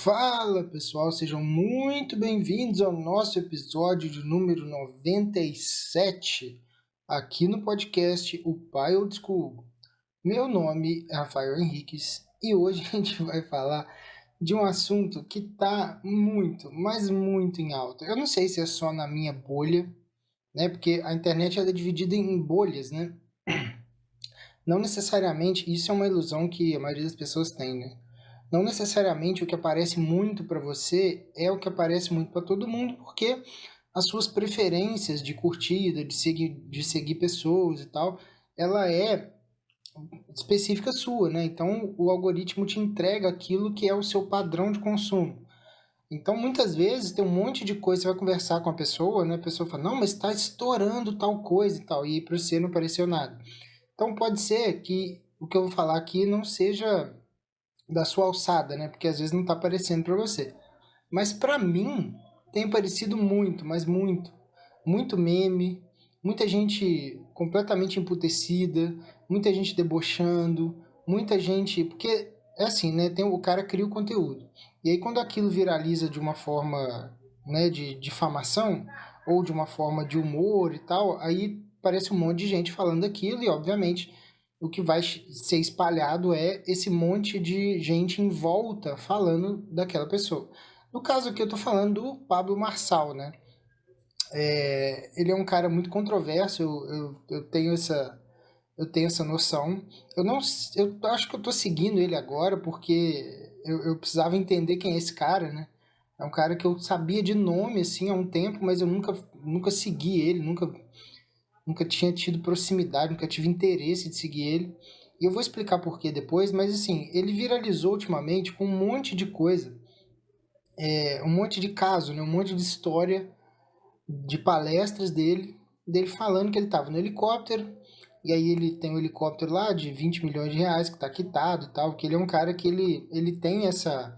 Fala pessoal, sejam muito bem-vindos ao nosso episódio de número 97 aqui no podcast O Pai Old School. Meu nome é Rafael Henriques e hoje a gente vai falar de um assunto que está muito, mas muito em alta. Eu não sei se é só na minha bolha, né? Porque a internet ela é dividida em bolhas, né? Não necessariamente, isso é uma ilusão que a maioria das pessoas tem, né? Não necessariamente o que aparece muito para você é o que aparece muito para todo mundo, porque as suas preferências de curtida, de seguir pessoas e tal, ela é específica sua, né? Então o algoritmo te entrega aquilo que é o seu padrão de consumo. Então muitas vezes tem um monte de coisa, você vai conversar com a pessoa, né? A pessoa fala, não, mas está estourando tal coisa e tal, e para você não apareceu nada. Então pode ser que o que eu vou falar aqui não seja da sua alçada, né? Porque às vezes não tá aparecendo para você. Mas para mim tem parecido muito, mas muito. Muito meme, muita gente completamente emputecida, muita gente debochando, muita gente, porque é assim, né? Tem o cara cria o conteúdo. E aí quando aquilo viraliza de uma forma, né, de difamação ou de uma forma de humor e tal, aí parece um monte de gente falando aquilo e obviamente o que vai ser espalhado é esse monte de gente em volta falando daquela pessoa. No caso aqui eu tô falando do Pablo Marçal, né? Ele é um cara muito controverso, eu tenho essa noção. Eu não, eu acho que eu tô seguindo ele agora porque eu precisava entender quem é esse cara, né? É um cara que eu sabia de nome assim há um tempo, mas eu nunca segui ele, nunca tinha tido proximidade, nunca tive interesse de seguir ele. E eu vou explicar por que depois, mas assim, ele viralizou ultimamente com um monte de coisa, um monte de caso, né? Um monte de história de palestras dele falando que ele estava no helicóptero, e aí ele tem um helicóptero lá de 20 milhões de reais que está quitado e tal, que ele é um cara que ele tem essa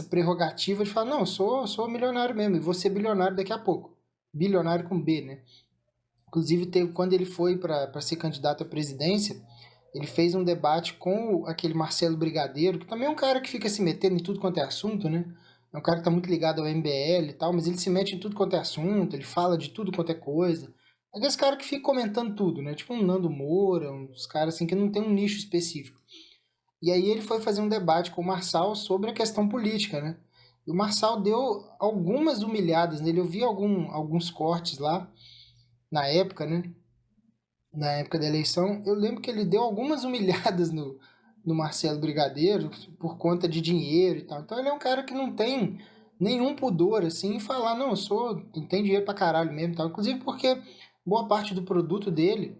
prerrogativa de falar, não, eu sou milionário mesmo, e vou ser bilionário daqui a pouco. Bilionário com B, né? Inclusive, quando ele foi para ser candidato à presidência, ele fez um debate com aquele Marcelo Brigadeiro, que também é um cara que fica se metendo em tudo quanto é assunto, né? É um cara que está muito ligado ao MBL e tal, mas ele se mete em tudo quanto é assunto, ele fala de tudo quanto é coisa. É aqueles cara que fica comentando tudo, né? Tipo um Nando Moura, uns caras assim que não tem um nicho específico. E aí ele foi fazer um debate com o Marçal sobre a questão política, né? E o Marçal deu algumas humilhadas nele, eu vi alguns cortes lá na época, né? Na época da eleição, eu lembro que ele deu algumas humilhadas no Marcelo Brigadeiro por conta de dinheiro e tal. Então ele é um cara que não tem nenhum pudor, assim, em falar, não, tem dinheiro pra caralho mesmo e tal. Inclusive porque boa parte do produto dele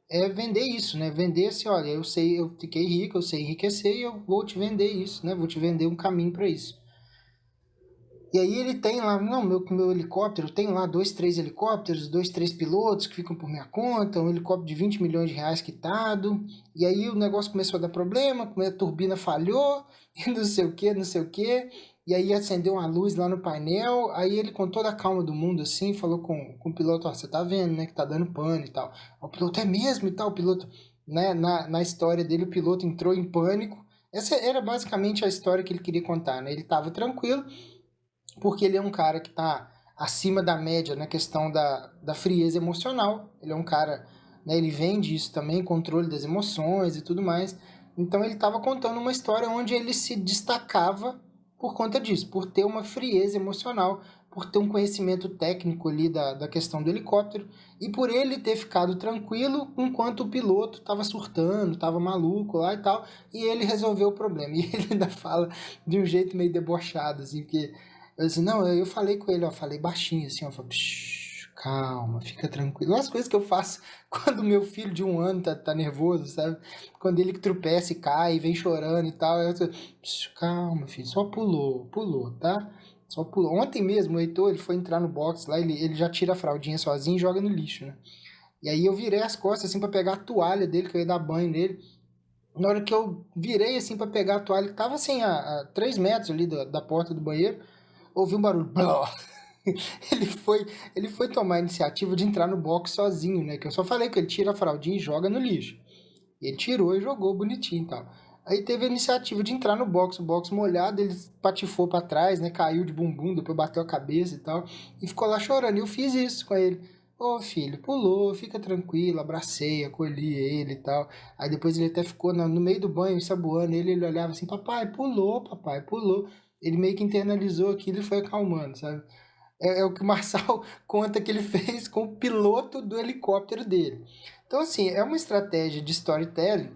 é vender isso, né? Vender assim, olha, eu sei, eu fiquei rico, eu sei enriquecer e eu vou te vender isso, né? Vou te vender um caminho para isso. E aí ele tem lá, não, meu helicóptero, tem lá dois, três helicópteros, dois, três pilotos que ficam por minha conta, um helicóptero de 20 milhões de reais quitado. E aí o negócio começou a dar problema, a turbina falhou, e não sei o que, não sei o que. E aí acendeu uma luz lá no painel, aí ele com toda a calma do mundo assim, falou com o piloto, ó, você tá vendo, né, que tá dando pane e tal. O piloto é mesmo e tal, o piloto, né, na história dele o piloto entrou em pânico. Essa era basicamente a história que ele queria contar, né? Ele tava tranquilo, porque ele é um cara que está acima da média na questão da frieza emocional. Ele é um cara, né, ele vende isso também, controle das emoções e tudo mais. Então ele estava contando uma história onde ele se destacava por conta disso, por ter uma frieza emocional, por ter um conhecimento técnico ali da questão do helicóptero e por ele ter ficado tranquilo enquanto o piloto estava surtando, estava maluco lá e tal, e ele resolveu o problema. E ele ainda fala de um jeito meio debochado, assim, porque eu disse, não, eu falei com ele, ó, falei baixinho, assim, ó, falei, calma, fica tranquilo. Umas coisas que eu faço quando meu filho de 1 ano tá nervoso, sabe? Quando ele tropeça e cai, vem chorando e tal, eu tô, calma, filho, só pulou, tá? Só pulou. Ontem mesmo, o Heitor, ele foi entrar no box lá, ele já tira a fraldinha sozinho e joga no lixo, né? E aí eu virei as costas, assim, pra pegar a toalha dele, que eu ia dar banho nele. Na hora que eu virei, assim, pra pegar a toalha, que tava, assim, a 3 metros ali da porta do banheiro, ouvi um barulho. Blá. Ele foi, ele foi tomar a iniciativa de entrar no box sozinho, né? Que eu só falei que ele tira a fraldinha e joga no lixo. E ele tirou e jogou bonitinho e tal. Aí teve a iniciativa de entrar no box, o box molhado, ele patifou pra trás, né? Caiu de bumbum, depois bateu a cabeça e tal. E ficou lá chorando. E eu fiz isso com ele. Ô filho, pulou, fica tranquilo, abracei, acolhi ele e tal. Aí depois ele até ficou no meio do banho, ensaboando ele olhava assim, papai, pulou. Ele meio que internalizou aquilo e foi acalmando, sabe? É o que o Marçal conta que ele fez com o piloto do helicóptero dele. Então, assim, é uma estratégia de storytelling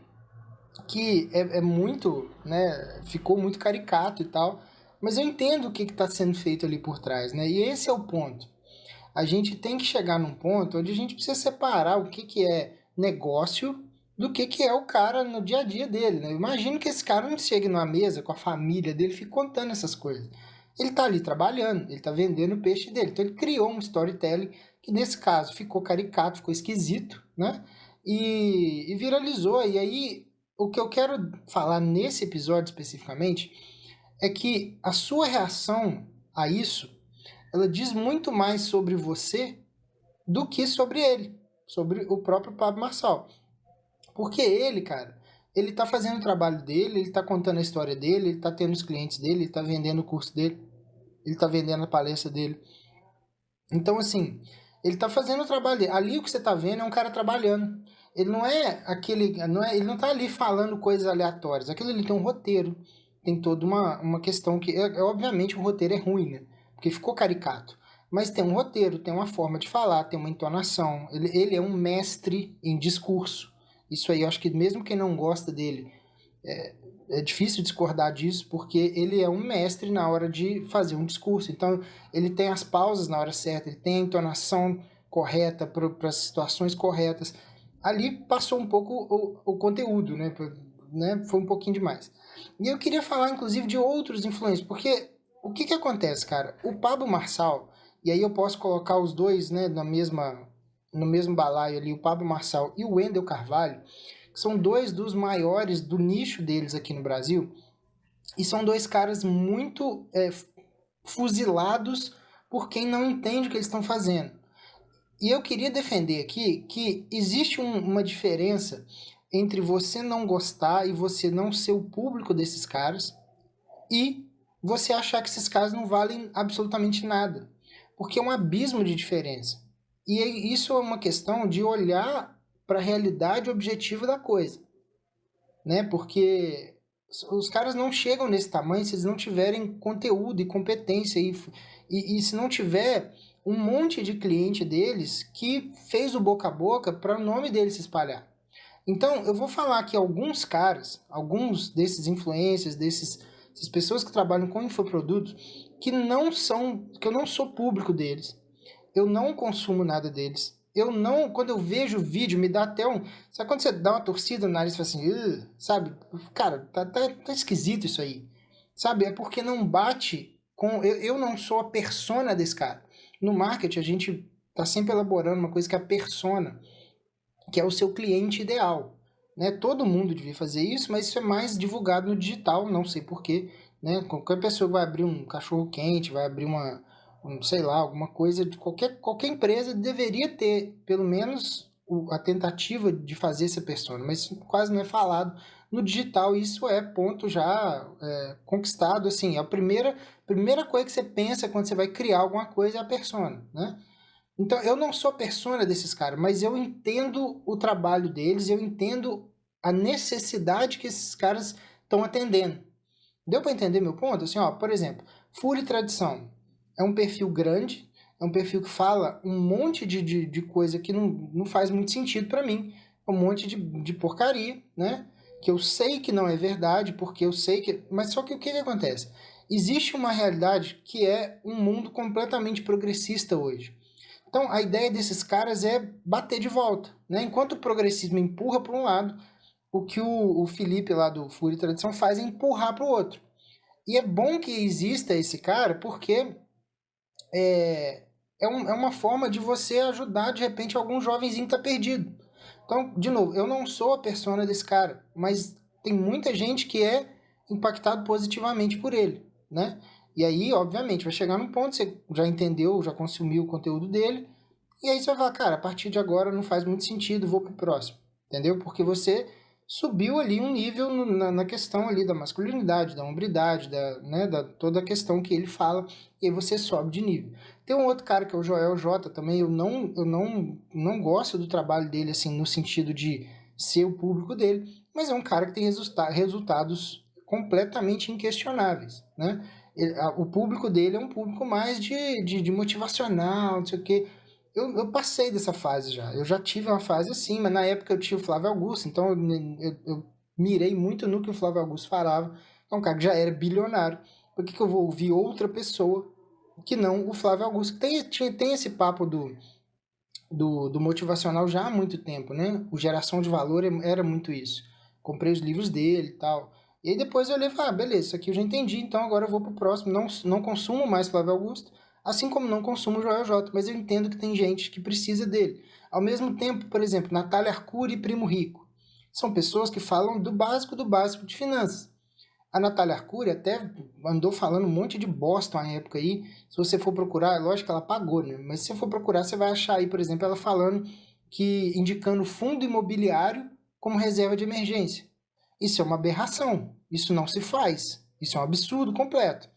que é muito, né, ficou muito caricato e tal, mas eu entendo o que está sendo feito ali por trás, né? E esse é o ponto. A gente tem que chegar num ponto onde a gente precisa separar o que é negócio do que é o cara no dia a dia dele, né? Eu imagino que esse cara não chegue numa mesa com a família dele e fique contando essas coisas. Ele está ali trabalhando, ele está vendendo o peixe dele. Então ele criou um storytelling que nesse caso ficou caricato, ficou esquisito, né? E viralizou. E aí o que eu quero falar nesse episódio especificamente é que a sua reação a isso, ela diz muito mais sobre você do que sobre ele, sobre o próprio Pablo Marçal. Porque ele, cara, ele tá fazendo o trabalho dele, ele tá contando a história dele, ele tá tendo os clientes dele, ele tá vendendo o curso dele, ele tá vendendo a palestra dele. Então, assim, ele tá fazendo o trabalho dele. Ali o que você tá vendo é um cara trabalhando. Ele não é aquele. Ele não tá ali falando coisas aleatórias. Aquilo ali tem um roteiro. Tem toda uma questão que. Obviamente o roteiro é ruim, né? Porque ficou caricato. Mas tem um roteiro, tem uma forma de falar, tem uma entonação. Ele é um mestre em discurso. Isso aí, eu acho que mesmo quem não gosta dele, é difícil discordar disso, porque ele é um mestre na hora de fazer um discurso. Então, ele tem as pausas na hora certa, ele tem a entonação correta para as situações corretas. Ali passou um pouco o conteúdo, né? Foi um pouquinho demais. E eu queria falar, inclusive, de outros influencers, porque o que acontece, cara? O Pablo Marçal, e aí eu posso colocar os dois, né, no mesmo balaio ali, o Pablo Marçal e o Wendel Carvalho, que são dois dos maiores do nicho deles aqui no Brasil, e são dois caras muito fuzilados por quem não entende o que eles estão fazendo. E eu queria defender aqui que existe uma diferença entre você não gostar e você não ser o público desses caras e você achar que esses caras não valem absolutamente nada. Porque é um abismo de diferença. E isso é uma questão de olhar para a realidade objetiva da coisa, né? Porque os caras não chegam nesse tamanho se eles não tiverem conteúdo e competência e se não tiver um monte de cliente deles que fez o boca a boca para o nome deles se espalhar. Então, eu vou falar aqui alguns caras, alguns desses influencers, dessas pessoas que trabalham com infoprodutos, que eu não sou público deles. Eu não consumo nada deles. Eu não, quando eu vejo o vídeo, me dá até um. Sabe quando você dá uma torcida no nariz e fala assim, sabe? Cara, tá esquisito isso aí. Sabe? É porque não bate com. Eu não sou a persona desse cara. No marketing, a gente tá sempre elaborando uma coisa que é a persona, que é o seu cliente ideal. Né? Todo mundo devia fazer isso, mas isso é mais divulgado no digital, não sei porquê. Né? Qualquer pessoa vai abrir um cachorro quente, vai abrir sei lá, alguma coisa de qualquer empresa deveria ter pelo menos a tentativa de fazer essa persona, mas isso quase não é falado no digital, e isso é ponto já conquistado, assim, a primeira coisa que você pensa quando você vai criar alguma coisa é a persona, né? Então eu não sou a persona desses caras, mas eu entendo o trabalho deles, eu entendo a necessidade que esses caras estão atendendo. Deu para entender meu ponto? Assim, ó, por exemplo, Fúria e Tradição é um perfil grande, é um perfil que fala um monte de coisa que não faz muito sentido para mim, um monte de porcaria, né? Que eu sei que não é verdade, porque eu sei que. Mas só que o que acontece? Existe uma realidade que é um mundo completamente progressista hoje. Então a ideia desses caras é bater de volta, né? Enquanto o progressismo empurra para um lado, o que o Felipe lá do Fúria e Tradição faz é empurrar para o outro. E é bom que exista esse cara, porque é uma forma de você ajudar, de repente, algum jovenzinho que tá perdido. Então, de novo, eu não sou a persona desse cara, mas tem muita gente que é impactado positivamente por ele, né? E aí, obviamente, vai chegar num ponto, você já entendeu, já consumiu o conteúdo dele, e aí você vai falar, cara, a partir de agora não faz muito sentido, vou pro próximo, entendeu? Porque você subiu ali um nível na questão ali da masculinidade, da hombridade, né, da toda a questão que ele fala, e aí você sobe de nível. Tem um outro cara que é o Joel J também, eu não gosto do trabalho dele, assim, no sentido de ser o público dele, mas é um cara que tem resultados completamente inquestionáveis, né? O público dele é um público mais de motivacional, não sei o quê. Eu passei dessa fase já. Eu já tive uma fase assim, mas na época eu tinha o Flávio Augusto, então eu mirei muito no que o Flávio Augusto falava. É um cara que já era bilionário. Por que eu vou ouvir outra pessoa que não o Flávio Augusto? Tem esse papo do motivacional já há muito tempo, né? O Geração de Valor era muito isso. Comprei os livros dele e tal. E aí depois eu olhei e falei, beleza, isso aqui eu já entendi, então agora eu vou pro próximo. Não consumo mais Flávio Augusto, assim como não consumo o Joel J, mas eu entendo que tem gente que precisa dele. Ao mesmo tempo, por exemplo, Natália Arcuri e Primo Rico. São pessoas que falam do básico de finanças. A Natália Arcuri até andou falando um monte de bosta na época aí. Se você for procurar, é lógico que ela pagou, né? Mas se você for procurar, você vai achar aí, por exemplo, ela falando que indicando fundo imobiliário como reserva de emergência. Isso é uma aberração. Isso não se faz. Isso é um absurdo completo.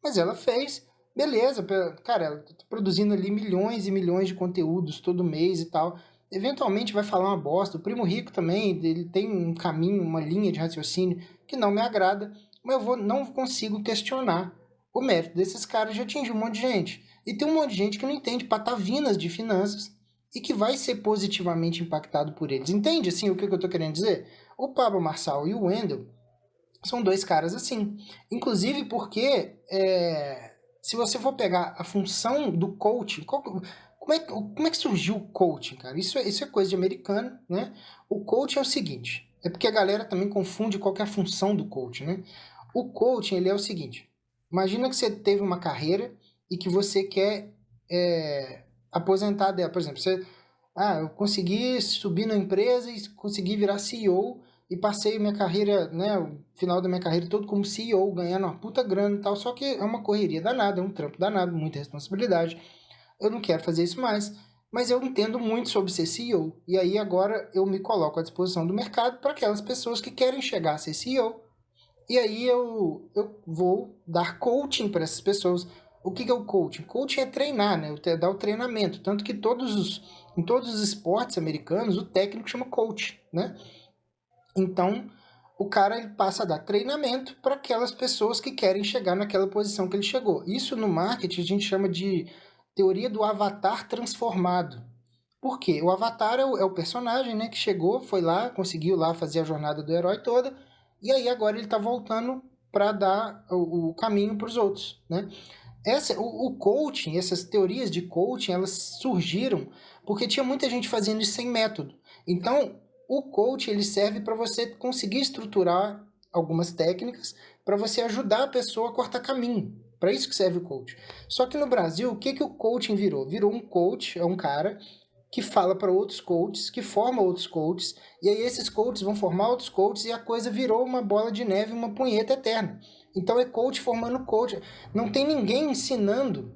Mas ela fez, beleza, cara, ela tá produzindo ali milhões e milhões de conteúdos todo mês e tal. Eventualmente vai falar uma bosta. O Primo Rico também, ele tem um caminho, uma linha de raciocínio que não me agrada, mas não consigo questionar o mérito desses caras de atingir um monte de gente. E tem um monte de gente que não entende patavinas de finanças e que vai ser positivamente impactado por eles. Entende, assim, o que eu tô querendo dizer? O Pablo Marçal e o Wendel são dois caras assim. Inclusive porque, se você for pegar a função do coaching, como é que surgiu o coaching, cara? Isso é coisa de americano, né? O coaching é o seguinte, é porque a galera também confunde qual que é a função do coaching, né? O coaching, ele é o seguinte, imagina que você teve uma carreira e que você quer aposentar dela. Por exemplo, eu consegui subir na empresa e consegui virar CEO e passei minha carreira, né, o final da minha carreira todo como CEO, ganhando uma puta grana e tal, só que é uma correria danada, é um trampo danado, muita responsabilidade. Eu não quero fazer isso mais, mas eu entendo muito sobre ser CEO. E aí agora eu me coloco à disposição do mercado para aquelas pessoas que querem chegar a ser CEO. E aí eu vou dar coaching para essas pessoas. O que é o coaching? Coaching é treinar, né? Dar o treinamento. Tanto que em todos os esportes americanos, o técnico chama coach, né? Então, o cara ele passa a dar treinamento para aquelas pessoas que querem chegar naquela posição que ele chegou. Isso no marketing a gente chama de teoria do avatar transformado. Por quê? O avatar é o personagem, né, que chegou, foi lá, conseguiu lá fazer a jornada do herói toda, e aí agora ele está voltando para dar o caminho para os outros, né? O coaching, essas teorias de coaching, elas surgiram porque tinha muita gente fazendo isso sem método. Então, o coaching ele serve para você conseguir estruturar algumas técnicas para você ajudar a pessoa a cortar caminho. Para isso que serve o coach. Só que no Brasil, o que, que o coaching virou? Virou um coach, é um cara que fala para outros coaches, que forma outros coaches, e aí esses coaches vão formar outros coaches e a coisa virou uma bola de neve, uma punheta eterna. Então é coach formando coach. Não tem ninguém ensinando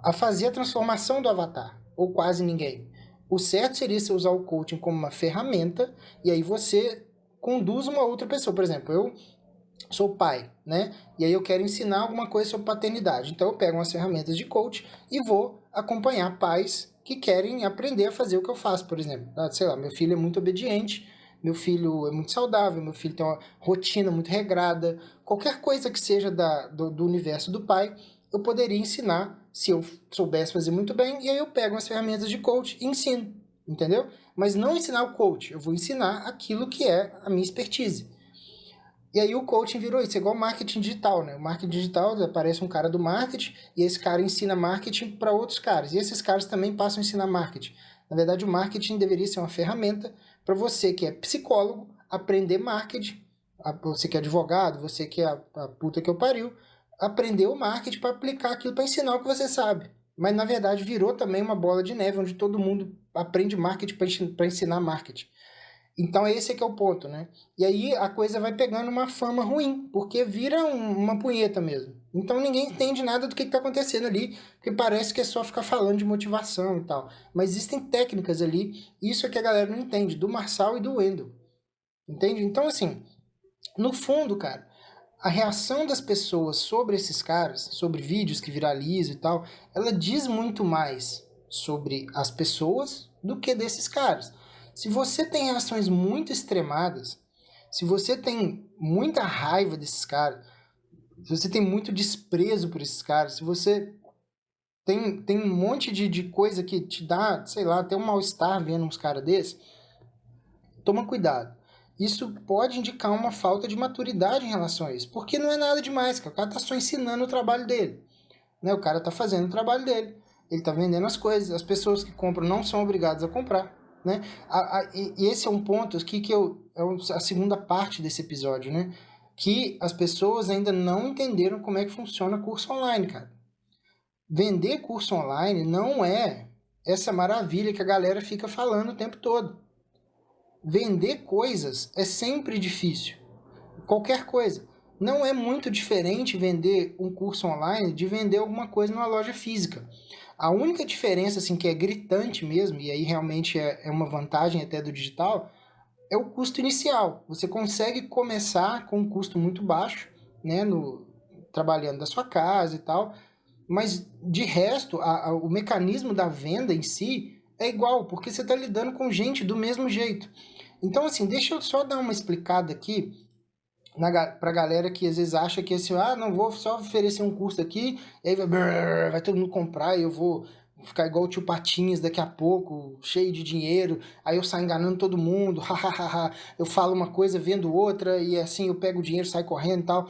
a fazer a transformação do avatar, ou quase ninguém. O certo seria você usar o coaching como uma ferramenta e aí você conduz uma outra pessoa. Por exemplo, eu sou pai, né? E aí eu quero ensinar alguma coisa sobre paternidade. Então eu pego umas ferramentas de coach e vou acompanhar pais que querem aprender a fazer o que eu faço, por exemplo. Sei lá, meu filho é muito obediente, meu filho é muito saudável, meu filho tem uma rotina muito regrada. Qualquer coisa que seja do universo do pai, eu poderia ensinar se eu soubesse fazer muito bem, e aí eu pego as ferramentas de coach e ensino, entendeu? Mas não ensinar o coach, eu vou ensinar aquilo que é a minha expertise. E aí o coaching virou isso, é igual marketing digital, né? O marketing digital aparece um cara do marketing e esse cara ensina marketing para outros caras. E esses caras também passam a ensinar marketing. Na verdade, o marketing deveria ser uma ferramenta para você que é psicólogo aprender marketing, você que é advogado, você que é a puta que eu pariu, aprender o marketing para aplicar aquilo para ensinar o que você sabe. Mas na verdade virou também uma bola de neve onde todo mundo aprende marketing para ensinar marketing. Então esse é que é o ponto, né? E aí a coisa vai pegando uma fama ruim, porque vira uma punheta mesmo. Então ninguém entende nada do que está acontecendo ali, porque parece que é só ficar falando de motivação e tal. Mas existem técnicas ali, isso é que a galera não entende, do Marçal e do Wendel. Entende? Então, assim, no fundo, cara, a reação das pessoas sobre esses caras, sobre vídeos que viralizam e tal, ela diz muito mais sobre as pessoas do que desses caras. Se você tem reações muito extremadas, se você tem muita raiva desses caras, se você tem muito desprezo por esses caras, se você tem um monte de coisa que te dá, sei lá, até um mal-estar vendo uns caras desses, toma cuidado. Isso pode indicar uma falta de maturidade em relação a isso, porque não é nada demais, cara. O cara tá só ensinando o trabalho dele, né? O cara tá fazendo o trabalho dele, ele tá vendendo as coisas, as pessoas que compram não são obrigadas a comprar, né? E esse é um ponto aqui que é a segunda parte desse episódio, né? Que as pessoas ainda não entenderam como é que funciona curso online, cara. Vender curso online não é essa maravilha que a galera fica falando o tempo todo. Vender coisas é sempre difícil. Qualquer coisa. Não é muito diferente vender um curso online de vender alguma coisa numa loja física. A única diferença, assim, que é gritante mesmo, e aí realmente é uma vantagem até do digital, é o custo inicial. Você consegue começar com um custo muito baixo, né, trabalhando da sua casa e tal, mas de resto, o mecanismo da venda em si é igual, porque você está lidando com gente do mesmo jeito. Então, assim, deixa eu só dar uma explicada aqui pra galera que às vezes acha que assim, não vou só oferecer um curso aqui, e aí vai todo mundo comprar e eu vou ficar igual o tio Patinhas daqui a pouco, cheio de dinheiro, aí eu saio enganando todo mundo, hahaha, eu falo uma coisa, vendo outra, e assim eu pego o dinheiro, saio correndo e tal.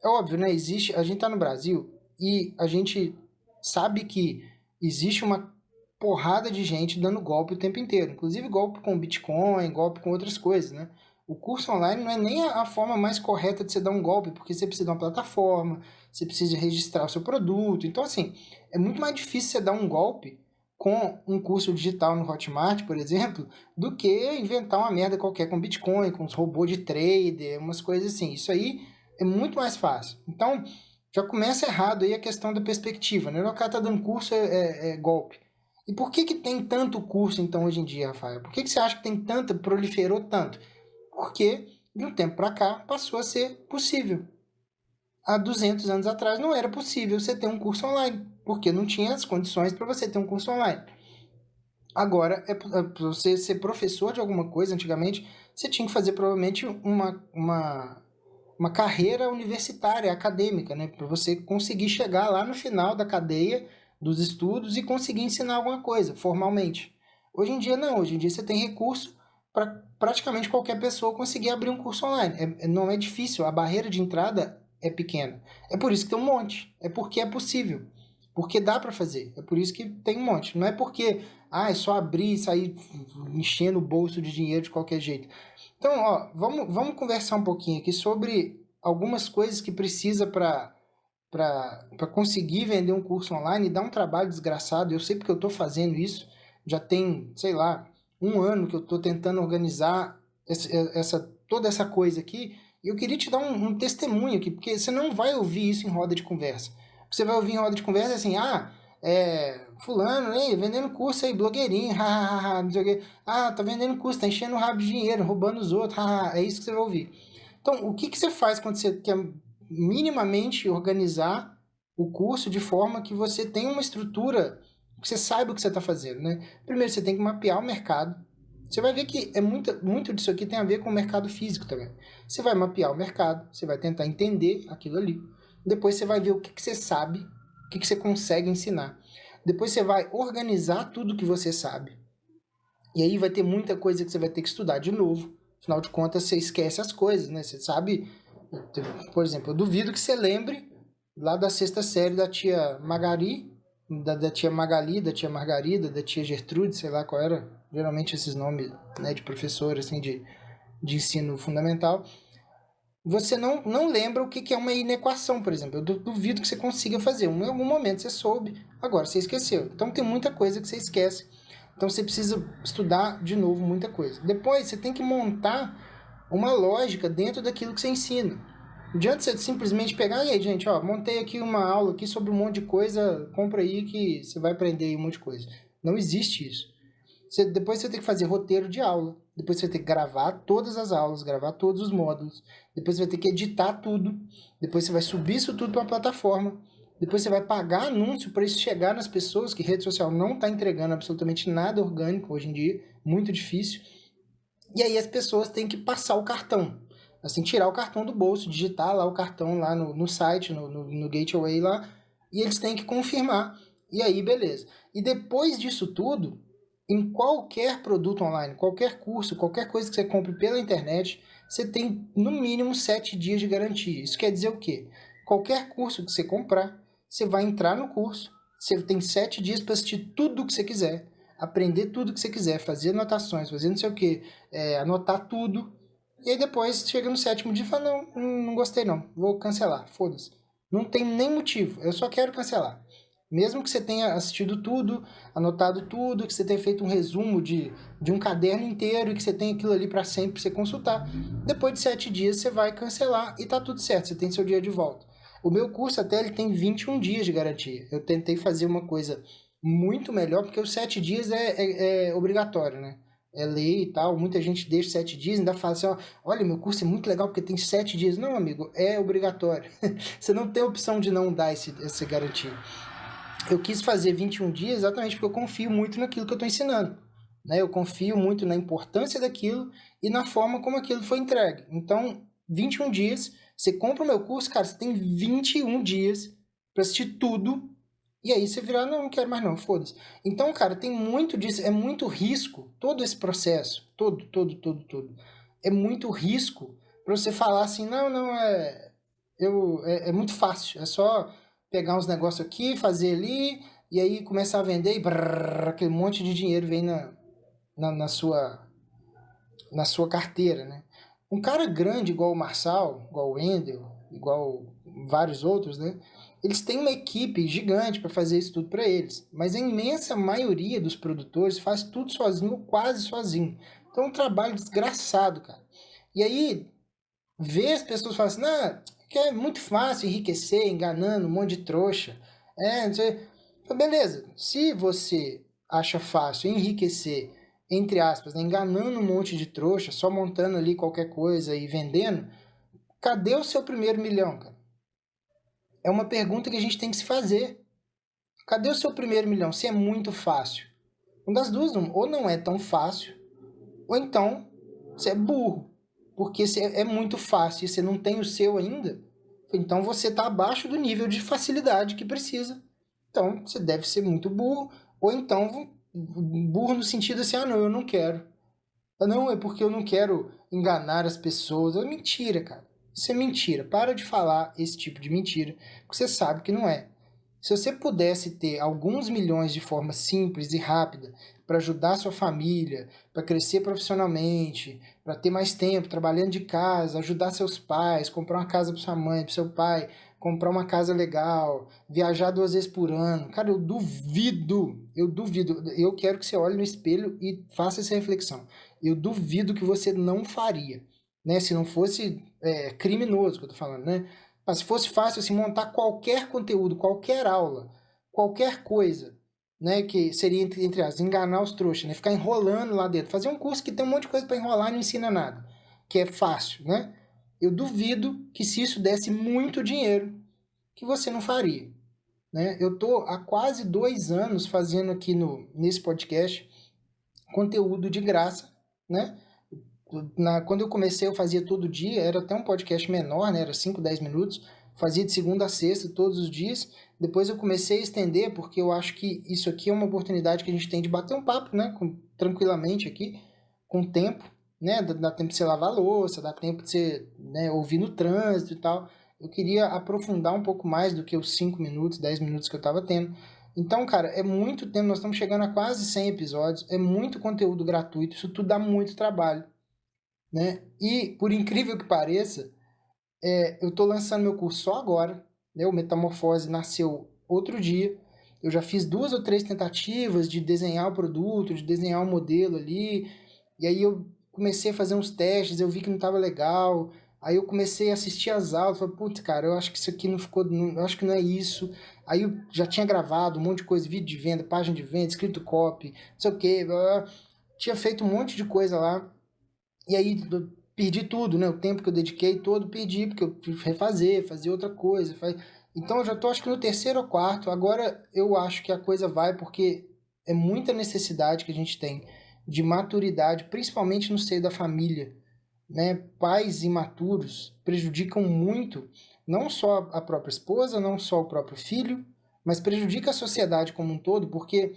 É óbvio, né? A gente tá no Brasil e a gente sabe que existe uma porrada de gente dando golpe o tempo inteiro, inclusive golpe com Bitcoin, golpe com outras coisas, né? O curso online não é nem a forma mais correta de você dar um golpe, porque você precisa de uma plataforma, você precisa registrar o seu produto. Então, assim, é muito mais difícil você dar um golpe com um curso digital no Hotmart, por exemplo, do que inventar uma merda qualquer com Bitcoin, com os robôs de trader, umas coisas assim. Isso aí é muito mais fácil. Então, já começa errado aí a questão da perspectiva, né? O cara tá dando curso é golpe. E por que tem tanto curso, então, hoje em dia, Rafael? Por que você acha que tem tanto, proliferou tanto? Porque, de um tempo para cá, passou a ser possível. Há 200 anos atrás não era possível você ter um curso online, porque não tinha as condições para você ter um curso online. Agora, para você ser professor de alguma coisa, antigamente, você tinha que fazer provavelmente uma carreira universitária, acadêmica, né? Para você conseguir chegar lá no final da cadeia dos estudos e conseguir ensinar alguma coisa, formalmente. Hoje em dia, não. Hoje em dia, você tem recurso para praticamente qualquer pessoa conseguir abrir um curso online. Não é difícil, a barreira de entrada é pequena. É por isso que tem um monte. É porque é possível. Porque dá para fazer. É por isso que tem um monte. Não é porque é só abrir e sair enchendo o bolso de dinheiro de qualquer jeito. Então, ó, vamos conversar um pouquinho aqui sobre algumas coisas que precisa para conseguir vender um curso online e dar um trabalho desgraçado. Eu sei porque eu estou fazendo isso. Já tem, sei lá, um ano que eu estou tentando organizar toda essa coisa aqui. E eu queria te dar um testemunho aqui, porque você não vai ouvir isso em roda de conversa. Você vai ouvir em roda de conversa assim, fulano, né, vendendo curso aí, blogueirinho, hahaha, não sei o quê. Tá vendendo curso, tá enchendo o rabo de dinheiro, roubando os outros, haha, é isso que você vai ouvir. Então, o que você faz quando você quer minimamente organizar o curso de forma que você tenha uma estrutura, que você saiba o que você está fazendo, né? Primeiro, você tem que mapear o mercado. Você vai ver que muito disso aqui tem a ver com o mercado físico também. Você vai mapear o mercado, você vai tentar entender aquilo ali. Depois você vai ver o que você sabe, o que você consegue ensinar. Depois você vai organizar tudo que você sabe. E aí vai ter muita coisa que você vai ter que estudar de novo. Afinal de contas, você esquece as coisas, né? Você sabe, por exemplo, eu duvido que você lembre lá da sexta série da tia Magari, da tia Magali, da tia Margarida, da tia Gertrude, sei lá qual era. Geralmente esses nomes, né, de professor, assim, de ensino fundamental. Você não lembra o que é uma inequação, por exemplo. Eu duvido que você consiga fazer. Em algum momento você soube, agora você esqueceu. Então tem muita coisa que você esquece. Então você precisa estudar de novo muita coisa. Depois você tem que montar uma lógica dentro daquilo que você ensina. Não adianta você simplesmente pegar, e aí, gente, montei aqui uma aula aqui sobre um monte de coisa, compra aí que você vai aprender aí um monte de coisa. Não existe isso. Depois você tem que fazer roteiro de aula. depois você vai ter que gravar todas as aulas, gravar todos os módulos, depois você vai ter que editar tudo, depois você vai subir isso tudo para uma plataforma, depois você vai pagar anúncio para isso chegar nas pessoas, que rede social não está entregando absolutamente nada orgânico hoje em dia, muito difícil. E aí as pessoas têm que passar o cartão, assim, tirar o cartão do bolso, digitar lá o cartão lá no site, no gateway lá, e eles têm que confirmar. E aí, beleza. E depois disso tudo, em qualquer produto online, qualquer curso, qualquer coisa que você compre pela internet, você tem no mínimo 7 dias de garantia. Isso quer dizer o quê? Qualquer curso que você comprar, você vai entrar no curso, você tem 7 dias para assistir tudo o que você quiser, aprender tudo o que você quiser, fazer anotações, fazer não sei o que, anotar tudo. E aí depois chega no 7º dia e fala, não gostei não, vou cancelar, foda-se. Não tem nem motivo, eu só quero cancelar. Mesmo que você tenha assistido tudo, anotado tudo, que você tenha feito um resumo de um caderno inteiro e que você tenha aquilo ali para sempre você consultar, depois de 7 dias você vai cancelar e tá tudo certo, você tem seu dia de volta. O meu curso até ele tem 21 dias de garantia. Eu tentei fazer uma coisa muito melhor, porque os 7 dias é obrigatório, né? É lei e tal, muita gente deixa 7 dias, ainda fala assim, ó, olha, meu curso é muito legal porque tem 7 dias. Não, amigo, é obrigatório. Você não tem opção de não dar essa garantia. Eu quis fazer 21 dias exatamente porque eu confio muito naquilo que eu estou ensinando. Né? Eu confio muito na importância daquilo e na forma como aquilo foi entregue. Então, 21 dias, você compra o meu curso, cara, você tem 21 dias para assistir tudo. E aí você virar, não quero mais não, foda-se. Então, cara, tem muito disso, é muito risco, todo esse processo, todo. É muito risco para você falar assim, é muito fácil, é só pegar uns negócios aqui, fazer ali, e aí começar a vender e brrr, aquele monte de dinheiro vem na sua carteira, né? Um cara grande igual o Marçal, igual o Wendel, igual vários outros, né? Eles têm uma equipe gigante para fazer isso tudo para eles, mas a imensa maioria dos produtores faz tudo sozinho ou quase sozinho. Então é um trabalho desgraçado, cara. E aí, ver as pessoas falando assim, não, que é muito fácil enriquecer enganando um monte de trouxa. Não sei. Beleza, se você acha fácil enriquecer, entre aspas, né, enganando um monte de trouxa, só montando ali qualquer coisa e vendendo, cadê o seu primeiro milhão, cara? É uma pergunta que a gente tem que se fazer. Cadê o seu primeiro milhão? Se é muito fácil. Uma das duas, ou não é tão fácil, ou então você é burro. Porque é muito fácil e você não tem o seu ainda, então você está abaixo do nível de facilidade que precisa. Então você deve ser muito burro, ou então burro no sentido assim, não, eu não quero. Não, é porque eu não quero enganar as pessoas. É mentira, cara. Isso é mentira. Para de falar esse tipo de mentira, porque você sabe que não é. Se você pudesse ter alguns milhões de forma simples e rápida para ajudar sua família, para crescer profissionalmente, para ter mais tempo trabalhando de casa, ajudar seus pais, comprar uma casa para sua mãe, para seu pai, comprar uma casa legal, viajar 2 vezes por ano, cara, eu duvido. Eu quero que você olhe no espelho e faça essa reflexão. Eu duvido que você não faria, né? Se não fosse criminoso que eu tô falando, né? Mas se fosse fácil assim, montar qualquer conteúdo, qualquer aula, qualquer coisa, né, que seria, entre as, enganar os trouxas, né, ficar enrolando lá dentro. Fazer um curso que tem um monte de coisa para enrolar e não ensina nada, que é fácil, né? Eu duvido que se isso desse muito dinheiro, que você não faria. Né? Eu tô há quase 2 anos fazendo aqui nesse podcast conteúdo de graça, né? Quando eu comecei, eu fazia todo dia, era até um podcast menor, né? Era 5, 10 minutos, fazia de segunda a sexta, todos os dias. Depois eu comecei a estender, porque eu acho que isso aqui é uma oportunidade que a gente tem de bater um papo, né? Tranquilamente aqui, com tempo, né? Dá tempo de você lavar a louça, dá tempo de você, né, ouvir no trânsito e tal. Eu queria aprofundar um pouco mais do que os 5 minutos, 10 minutos que eu estava tendo. Então, cara, é muito tempo, nós estamos chegando a quase 100 episódios, é muito conteúdo gratuito, isso tudo dá muito trabalho, né? E, por incrível que pareça, eu estou lançando meu curso só agora, né? O Metamorfose nasceu outro dia, eu já fiz 2 ou 3 tentativas de desenhar o produto, de desenhar o modelo ali, e aí eu comecei a fazer uns testes, eu vi que não estava legal, aí eu comecei a assistir as aulas, falei, putz, cara, eu acho que isso aqui não ficou, eu acho que não é isso, aí eu já tinha gravado um monte de coisa, vídeo de venda, página de venda, escrito copy, não sei o que, tinha feito um monte de coisa lá, E aí perdi tudo, né? O tempo que eu dediquei todo, perdi, porque eu tive que refazer, fazer outra coisa. Então eu já tô acho que no terceiro ou quarto. Agora eu acho que a coisa vai porque é muita necessidade que a gente tem de maturidade, principalmente no seio da família, né? Pais imaturos prejudicam muito, não só a própria esposa, não só o próprio filho, mas prejudica a sociedade como um todo, porque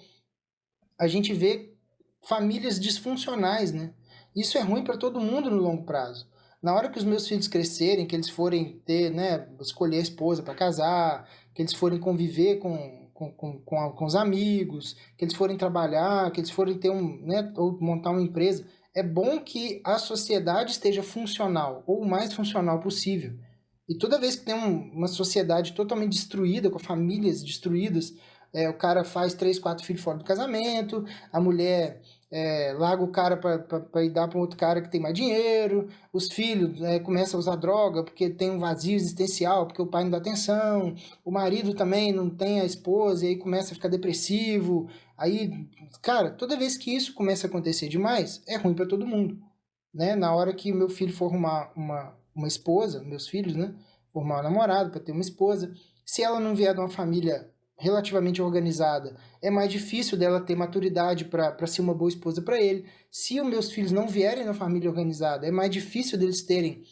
a gente vê famílias disfuncionais, né? Isso é ruim para todo mundo no longo prazo. Na hora que os meus filhos crescerem, que eles forem ter, né, escolher a esposa para casar, que eles forem conviver com os amigos, que eles forem trabalhar, que eles forem ter né, ou montar uma empresa, é bom que a sociedade esteja funcional, ou o mais funcional possível. E toda vez que tem uma sociedade totalmente destruída, com famílias destruídas, o cara faz 3, 4 filhos fora do casamento, a mulher larga o cara para ir dar para outro cara que tem mais dinheiro, os filhos começam a usar droga porque tem um vazio existencial, porque o pai não dá atenção, o marido também não tem a esposa e aí começa a ficar depressivo. Aí, cara, toda vez que isso começa a acontecer demais, é ruim para todo mundo, né? Na hora que meu filho for arrumar uma esposa, meus filhos, né? Formar uma namorada para ter uma esposa, se ela não vier de uma família relativamente organizada, é mais difícil dela ter maturidade para ser uma boa esposa para ele. Se os meus filhos não vierem de uma família organizada, é mais difícil deles terem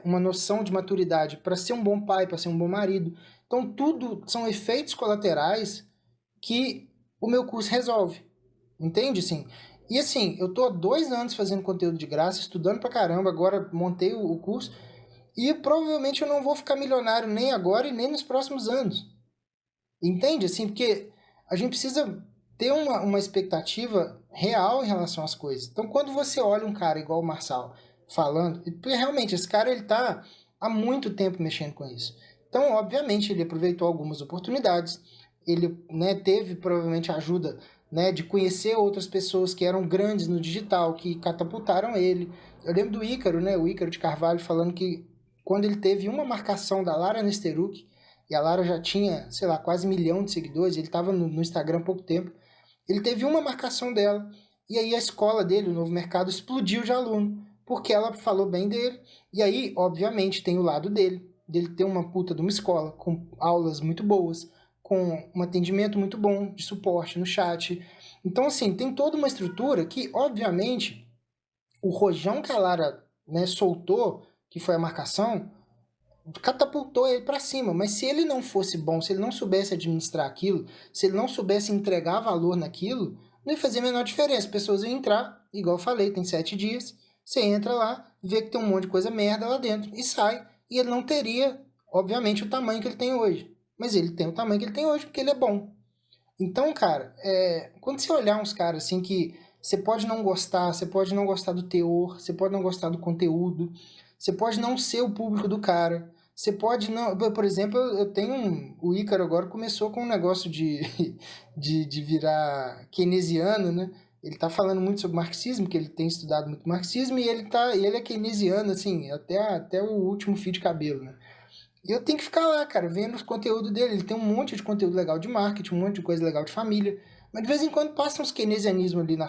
uma noção de maturidade para ser um bom pai, para ser um bom marido. Então, tudo são efeitos colaterais que o meu curso resolve. Entende? Assim, e assim, eu tô há 2 anos fazendo conteúdo de graça, estudando pra caramba, agora montei o curso, e provavelmente eu não vou ficar milionário nem agora e nem nos próximos anos. Entende? Assim, porque a gente precisa ter uma expectativa real em relação às coisas. Então, quando você olha um cara igual o Marçal falando, porque realmente esse cara ele tá há muito tempo mexendo com isso. Então, obviamente, ele aproveitou algumas oportunidades, ele né, teve provavelmente ajuda né, de conhecer outras pessoas que eram grandes no digital, que catapultaram ele. Eu lembro do Ícaro, né, o Ícaro de Carvalho, falando que quando ele teve uma marcação da Lara Nesteruk, e a Lara já tinha, sei lá, quase 1 milhão de seguidores, ele estava no Instagram há pouco tempo, ele teve uma marcação dela, e aí a escola dele, o Novo Mercado, explodiu de aluno, porque ela falou bem dele, e aí, obviamente, tem o lado dele ter uma puta de uma escola, com aulas muito boas, com um atendimento muito bom de suporte no chat. Então, assim, tem toda uma estrutura que, obviamente, o rojão que a Lara né, soltou, que foi a marcação, catapultou ele para cima. Mas se ele não fosse bom, se ele não soubesse administrar aquilo, se ele não soubesse entregar valor naquilo, não ia fazer a menor diferença. As pessoas iam entrar, igual eu falei, tem 7 dias. Você entra lá, vê que tem um monte de coisa merda lá dentro e sai. E ele não teria, obviamente, o tamanho que ele tem hoje. Mas ele tem o tamanho que ele tem hoje porque ele é bom. Então, cara, quando você olhar uns caras assim que você pode não gostar, você pode não gostar do teor, você pode não gostar do conteúdo, você pode não ser o público do cara, você pode não. Por exemplo, eu tenho o Ícaro agora começou com um negócio de virar keynesiano, né? Ele tá falando muito sobre marxismo, que ele tem estudado muito marxismo, e ele é keynesiano, assim, até o último fio de cabelo, né? E eu tenho que ficar lá, cara, vendo os conteúdos dele. Ele tem um monte de conteúdo legal de marketing, um monte de coisa legal de família. Mas de vez em quando passa uns keynesianismo ali na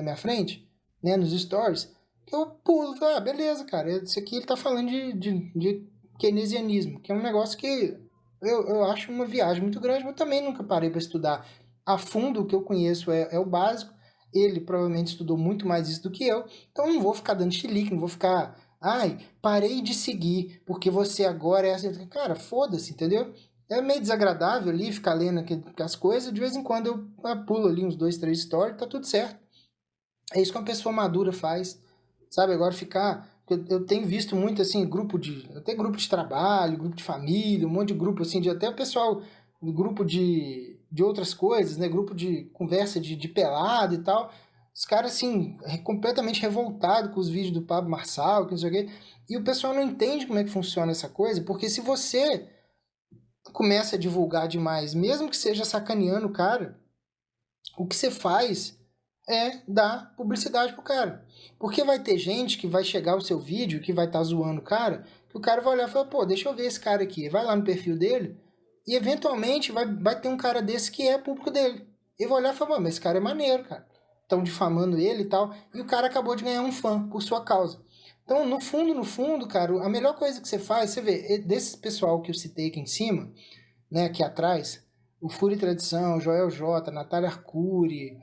minha frente, né, nos stories, que eu pulo, falo, ah, beleza, cara, isso aqui ele tá falando de keynesianismo, que é um negócio que eu acho uma viagem muito grande, mas eu também nunca parei para estudar a fundo. O que eu conheço é o básico. Ele provavelmente estudou muito mais isso do que eu, então eu não vou ficar dando chilique, não vou ficar ai, parei de seguir, porque você agora é assim. Cara, foda-se, entendeu? É meio desagradável ali ficar lendo as coisas. De vez em quando eu pulo ali uns 2, 3 stories, tá tudo certo. É isso que uma pessoa madura faz, sabe? Agora ficar. Eu tenho visto muito assim, até grupo de trabalho, grupo de família, um monte de grupo assim, de até o pessoal, grupo de outras coisas, né? Grupo de conversa de pelado e tal. Os caras assim, completamente revoltados com os vídeos do Pablo Marçal, que não sei o quê. E o pessoal não entende como é que funciona essa coisa, porque se você começa a divulgar demais, mesmo que seja sacaneando o cara, o que você faz é dar publicidade pro cara. Porque vai ter gente que vai chegar o seu vídeo, que vai estar zoando o cara, que o cara vai olhar e falar, pô, deixa eu ver esse cara aqui. Vai lá no perfil dele e eventualmente vai ter um cara desse que é público dele. E vai olhar e falar, mas esse cara é maneiro, cara. estão difamando ele e tal, e o cara acabou de ganhar um fã por sua causa. Então, no fundo, cara, a melhor coisa que você faz, você vê, desse pessoal que eu citei aqui em cima, né, aqui atrás, o Fúria e Tradição, Joel J, Natália Arcuri,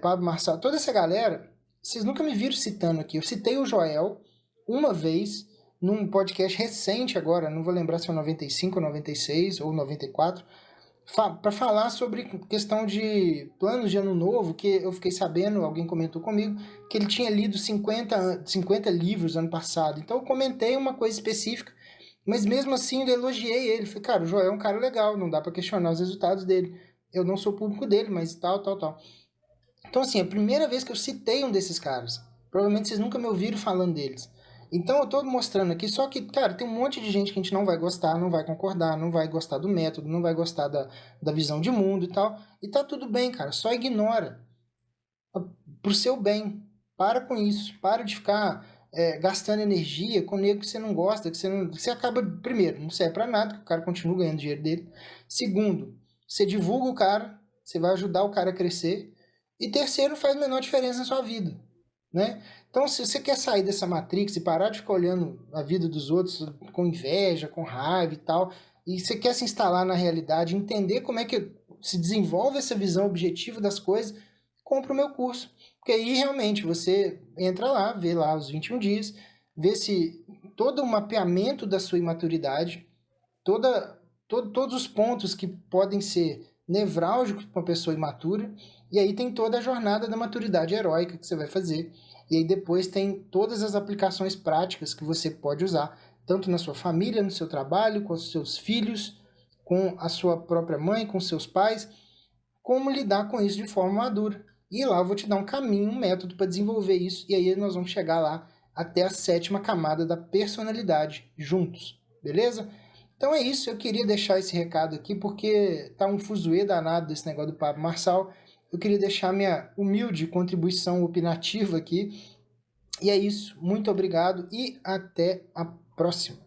Pablo Marçal, toda essa galera, vocês nunca me viram citando aqui. Eu citei o Joel uma vez num podcast recente agora, não vou lembrar se é 95, 96 ou 94, para falar sobre questão de planos de ano novo, que eu fiquei sabendo, alguém comentou comigo, que ele tinha lido 50 livros ano passado. Então eu comentei uma coisa específica, mas mesmo assim eu elogiei ele. Falei, cara, o Joel é um cara legal, não dá para questionar os resultados dele. Eu não sou público dele, mas tal, tal, tal. Então assim, é a primeira vez que eu citei um desses caras. Provavelmente vocês nunca me ouviram falando deles. Então eu tô mostrando aqui, só que, cara, tem um monte de gente que a gente não vai gostar, não vai concordar, não vai gostar do método, não vai gostar da visão de mundo e tal. E tá tudo bem, cara, só ignora. Pro seu bem. Para com isso. Para de ficar gastando energia com nego que você não gosta, que você não. Você acaba, primeiro, não serve pra nada, que o cara continua ganhando dinheiro dele. Segundo, você divulga o cara, você vai ajudar o cara a crescer. E terceiro, faz a menor diferença na sua vida, né? Então, se você quer sair dessa matrix e parar de ficar olhando a vida dos outros com inveja, com raiva e tal, e você quer se instalar na realidade, entender como é que se desenvolve essa visão objetiva das coisas, compra o meu curso. Porque aí realmente você entra lá, vê lá os 21 dias, vê se todo o mapeamento da sua imaturidade, todos os pontos que podem ser nevrálgicos para uma pessoa imatura, e aí tem toda a jornada da maturidade heróica que você vai fazer. E aí depois tem todas as aplicações práticas que você pode usar, tanto na sua família, no seu trabalho, com os seus filhos, com a sua própria mãe, com seus pais, como lidar com isso de forma madura. E lá eu vou te dar um caminho, um método para desenvolver isso, e aí nós vamos chegar lá até a 7ª camada da personalidade juntos, beleza? Então é isso, eu queria deixar esse recado aqui porque tá um fuzuê danado desse negócio do Pablo Marçal. Eu queria deixar minha humilde contribuição opinativa aqui. E é isso, muito obrigado e até a próxima.